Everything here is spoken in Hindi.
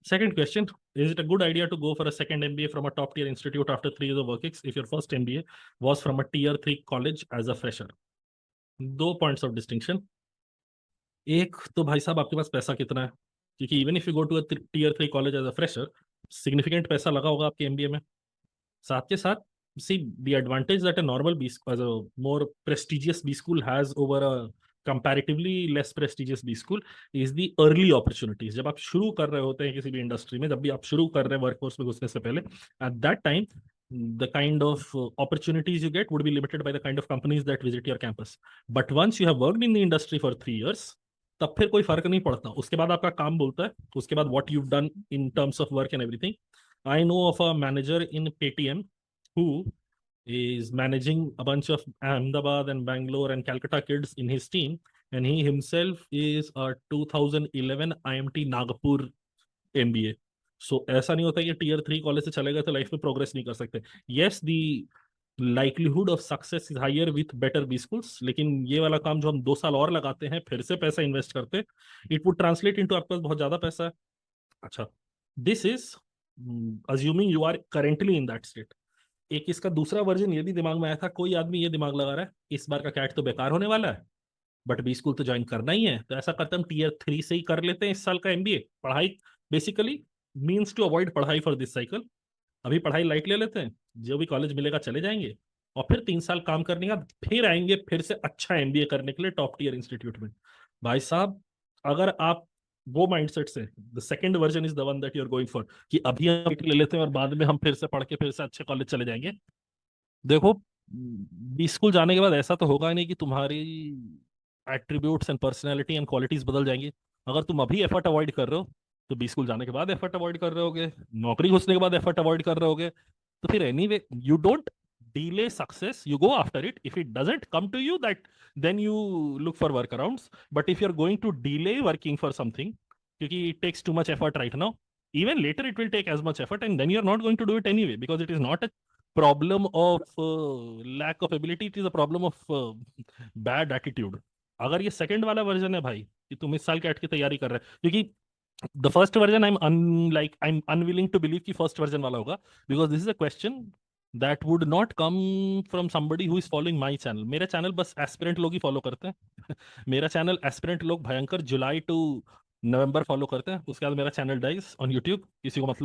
Second question, is it a good idea to go for a second MBA from a top tier institute after 3 years of work if your first MBA was from a tier 3 college as a fresher? दो पॉइंट्स ऑफ डिस्टिंक्शन। एक तो भाई साहब आपके पास पैसा कितना है, क्योंकि even if you go to a tier 3 college as a fresher, significant पैसा लगा होगा आपके एमबीए में। साथ के साथ, see the advantage that a normal B school, as a more prestigious B school has over a comparatively less prestigious B school, is the early opportunities. जब आप शुरू कर रहे होते हैं किसी भी इंडस्ट्री में, जब भी आप शुरू कर रहे हैं वर्कफोर्स में घुसने से पहले, at that time the kind of opportunities you get would be limited by the kind of companies that visit your campus. But once you have worked in the industry for 3 years, तब फिर कोई फर्क नहीं पड़ता, उसके बाद आपका काम बोलता है, उसके बाद what you've done in terms of work and everything. I know of a manager in Paytm who is managing a bunch of Ahmedabad and Bangalore and Calcutta kids in his team, and he himself is a 2011 IMT Nagpur MBA. So ऐसा नहीं होता कि टीयर 3 कॉलेज से चले गए तो लाइफ में प्रोग्रेस नहीं कर सकते। Yes, the likelihood of success is higher with better B schools, लेकिन ये वाला काम जो हम 2 साल और लगाते हैं, फिर से पैसा इन्वेस्ट करते, इट वुड ट्रांसलेट इनटू आपके पास बहुत ज्यादा पैसा है। अच्छा, this is assuming you are currently in that state. एक इसका दूसरा वर्जन ये भी दिमाग में आया था, कोई आदमी ये दिमाग लगा रहा है इस बार का कैट तो बेकार होने वाला है, बट बी स्कूल तो ज्वाइन करना ही है, तो ऐसा करते हम टीयर 3 से ही कर लेते हैं इस साल का एमबीए। पढ़ाई बेसिकली मीन्स टू अवॉइड पढ़ाई फॉर दिस साइकिल। अभी पढ़ाई लाइट ले लेते हैं, जो भी कॉलेज मिलेगा चले जाएंगे, और फिर 3 साल काम करने का फिर आएंगे फिर से अच्छा एमबीए करने के लिए टॉप टियर इंस्टीट्यूट में। भाई साहब, अगर आप वो माइंडसेट से, the second version is the one that you are going for, कि अभी हम ले लेते हैं और बाद में हम फिर से पढ़ के फिर से अच्छे कॉलेज चले जाएंगे। देखो, बी स्कूल जाने के बाद ऐसा तो होगा नहीं कि तुम्हारी attributes and personality and qualities बदल जाएंगी। अगर तुम अभी एफर्ट अवॉइड कर रहे हो, तो बी स्कूल जाने के बाद एफर्ट अवॉइड कर रहे होगे, नौकरी घुसने के बाद एफर्ट अवॉइड कर रहे होगे। तो फिर anyway you don't delay success, you go after it. If it doesn't come to you, that then you look for workarounds. But if you're going to delay working for something, because it takes too much effort right now, even later it will take as much effort, and then you're not going to do it anyway, because it is not a problem of lack of ability, it is a problem of bad attitude. अगर ये सेकंड वाला वर्जन है भाई, कि तुम इस साल कैट की तैयारी कर रहे हो, क्योंकि the first version I am unwilling to believe कि फर्स्ट वर्जन वाला होगा, because this is a question that would not come from somebody who is following my channel. मेरे चैनल बस एस्पिरेंट लोग ही फॉलो करते हैं। मेरा चैनल एस्पिरेंट लोग भयंकर जुलाई टू नवंबर फॉलो करते हैं, उसके बाद मेरा चैनल डाइज ऑन यूट्यूब, किसी को मतलब